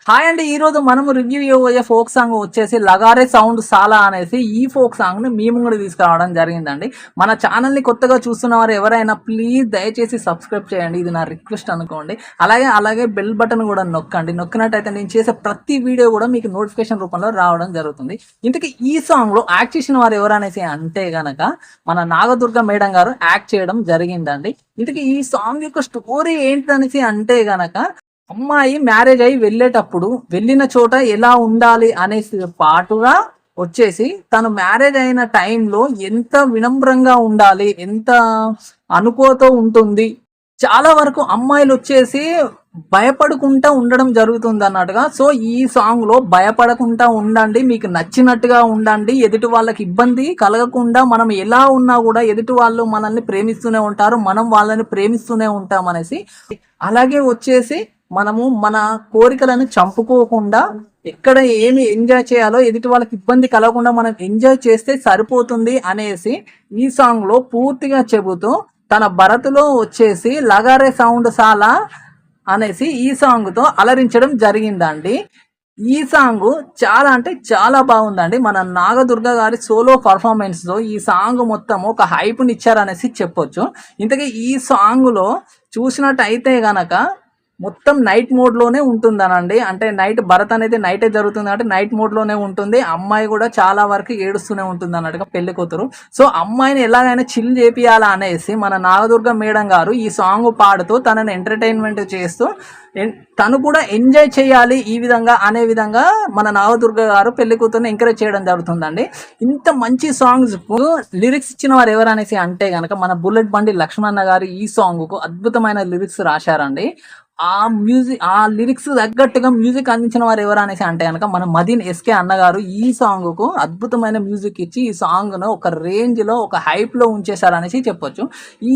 Hi అండి, ఈ రోజు మనము రివ్యూ ఇవ్వబోయే ఫోక్ సాంగ్ వచ్చేసి లగారే సౌండ్ సాలా అనేసి ఈ ఫోక్ సాంగ్ ని మీ ముందు తీసుకురావడం జరిగిందండి. మన ఛానల్ ని కొత్తగా చూస్తున్న వారు ఎవరైనా ప్లీజ్ దయచేసి సబ్స్క్రైబ్ చేయండి, ఇది నా రిక్వెస్ట్ అనుకోండి. అలాగే బెల్ బటన్ కూడా నొక్కండి. నొక్కినట్టయితే నేను చేసే ప్రతి వీడియో కూడా మీకు నోటిఫికేషన్ రూపంలో రావడం జరుగుతుంది. ఇంతకీ ఈ సాంగ్ లో యాక్ట్ చేసిన వారు ఎవరనేసి అంటే గనక మన నాగదుర్గ మేడం గారు యాక్ట్ చేయడం జరిగిందండి. ఇంతకీ ఈ సాంగ్ యొక్క స్టోరీ ఏంటనేసి అంటే గనక అమ్మాయి మ్యారేజ్ అయ్యి వెళ్ళేటప్పుడు వెళ్ళిన చోట ఎలా ఉండాలి అనేసి పాటుగా వచ్చేసి తను మ్యారేజ్ అయిన టైంలో ఎంత వినమ్రంగా ఉండాలి, ఎంత అనుకోతో ఉంటుంది. చాలా వరకు అమ్మాయిలు వచ్చేసి భయపడుకుంటా ఉండడం జరుగుతుంది అన్నట్టుగా. సో ఈ సాంగ్ లో భయపడకుండా ఉండండి, మీకు నచ్చినట్టుగా ఉండండి, ఎదుటి వాళ్ళకి ఇబ్బంది కలగకుండా మనం ఎలా ఉన్నా కూడా ఎదుటి వాళ్ళు మనల్ని ప్రేమిస్తూనే ఉంటారు, మనం వాళ్ళని ప్రేమిస్తూనే ఉంటాం అనేసి. అలాగే వచ్చేసి మనము మన కోరికలను చంపుకోకుండా ఎక్కడ ఏమి ఎంజాయ్ చేయాలో ఎదుటి వాళ్ళకి ఇబ్బంది కలగకుండా మనం ఎంజాయ్ చేస్తే సరిపోతుంది అనేసి ఈ సాంగ్ లో పూర్తిగా చెబుతూ తన భరత్లో వచ్చేసి లగారే సౌండ్ సాలా అనేసి ఈ సాంగ్ తో అలరించడం జరిగిందండి. ఈ సాంగ్ చాలా అంటే చాలా బాగుందండి. మన నాగదుర్గ గారి సోలో పర్ఫార్మెన్స్ తో ఈ సాంగ్ మొత్తం ఒక హైప్ని ఇచ్చారనేసి చెప్పొచ్చు. ఇంతకీ ఈ సాంగ్ లో చూసినట్టయితే గనక మొత్తం నైట్ మోడ్ లోనే ఉంటుందనండి. అంటే నైట్ భరత్ అనేది నైటే జరుగుతుంది కాబట్టి నైట్ మోడ్ లోనే ఉంటుంది. అమ్మాయి కూడా చాలా వరకు ఏడుస్తూనే ఉంటుంది అన్నట్టుగా పెళ్లి కూతురు. సో అమ్మాయిని ఎలాగైనా చిల్ చేపియాలా అనేసి మన నాగదుర్గ మేడం గారు ఈ సాంగ్ పాడుతూ తనని ఎంటర్టైన్మెంట్ చేస్తూ తను కూడా ఎంజాయ్ చేయాలి ఈ విధంగా అనే విధంగా మన నాగదుర్గ గారు పెళ్లి కూతురుని ఎంకరేజ్ చేయడం జరుగుతుందండి. ఇంత మంచి సాంగ్స్ లిరిక్స్ ఇచ్చిన వారు ఎవరనేసి అంటే గనక మన బుల్లెట్ బండి లక్ష్మణ గారు ఈ సాంగ్ కు అద్భుతమైన లిరిక్స్ రాశారండి. ఆ లిరిక్స్ తగ్గట్టుగా మ్యూజిక్ అందించిన వారు ఎవరు అనేసి అంటే కనుక మన మదీన్ ఎస్కే అన్నగారు ఈ సాంగ్ కు అద్భుతమైన మ్యూజిక్ ఇచ్చి ఈ సాంగ్ ను ఒక రేంజ్ లో ఒక హైప్ లో ఉంచేశారు అనేసి చెప్పొచ్చు. ఈ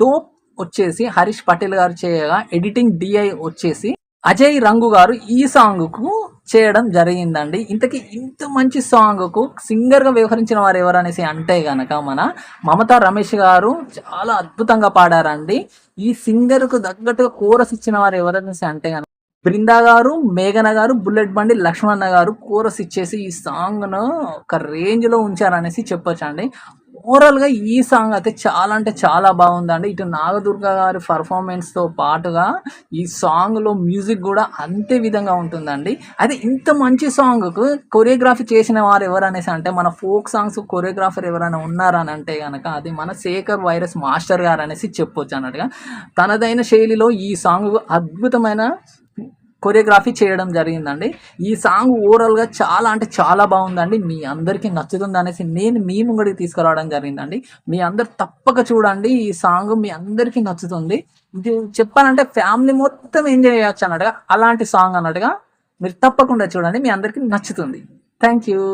డోప్ వచ్చేసి హరీష్ పటేల్ గారు చేయగా ఎడిటింగ్ డిఐ వచ్చేసి అజయ్ రంగు గారు ఈ సాంగ్ కు చేయడం జరిగిందండి. ఇంతకీ ఇంత మంచి సాంగ్ కు సింగర్ గా వ్యవహరించిన వారు ఎవరు అనేసి అంటే గనక మన మమతా రమేష్ గారు చాలా అద్భుతంగా పాడారండి. ఈ సింగర్ కు తగ్గట్టుగా కోరస్ ఇచ్చిన వారు ఎవరనేసి అంటే గనక బృందా గారు, మేఘన గారు, బుల్లెట్ బండి లక్ష్మణ గారు కోరస్ ఇచ్చేసి ఈ సాంగ్ ను ఒక రేంజ్ లో ఉంచారనేసి చెప్పొచ్చు అండి. ఓవరాల్ గా ఈ సాంగ్ అయితే చాలా అంటే చాలా బాగుందండి. ఇటు నాగదుర్గ గారి పర్ఫార్మెన్స్ తో పాటుగా ఈ సాంగ్ లో మ్యూజిక్ కూడా అంతే విధంగా ఉంటుందండి. అయితే ఇంత మంచి సాంగ్ కు కొరియోగ్రఫీ చేసిన వారు ఎవరనేసి అంటే మన ఫోక్ సాంగ్స్ కొరియోగ్రాఫర్ ఎవరైనా ఉన్నారని అంటే గనక అది మన శేఖర్ వైరస్ మాస్టర్ గారు అనేసి చెప్పొచ్చు అన్నట్టుగా. తనదైన శైలిలో ఈ సాంగ్ అద్భుతమైన కొరియోగ్రఫీ చేయడం జరిగిందండి. ఈ సాంగ్ ఓవరాల్ గా చాలా అంటే చాలా బాగుందండి. మీ అందరికీ నచ్చుతుంది అనేసి నేను మీ ముంగడికి తీసుకురావడం జరిగిందండి. మీ అందరు తప్పక చూడండి, ఈ సాంగ్ మీ అందరికీ నచ్చుతుంది. ఇది చెప్పాలంటే ఫ్యామిలీ మొత్తం ఎంజాయ్ చేయొచ్చు అన్నట్టుగా అలాంటి సాంగ్ అన్నట్టుగా మీరు తప్పకుండా చూడండి, మీ అందరికీ నచ్చుతుంది. Thank you.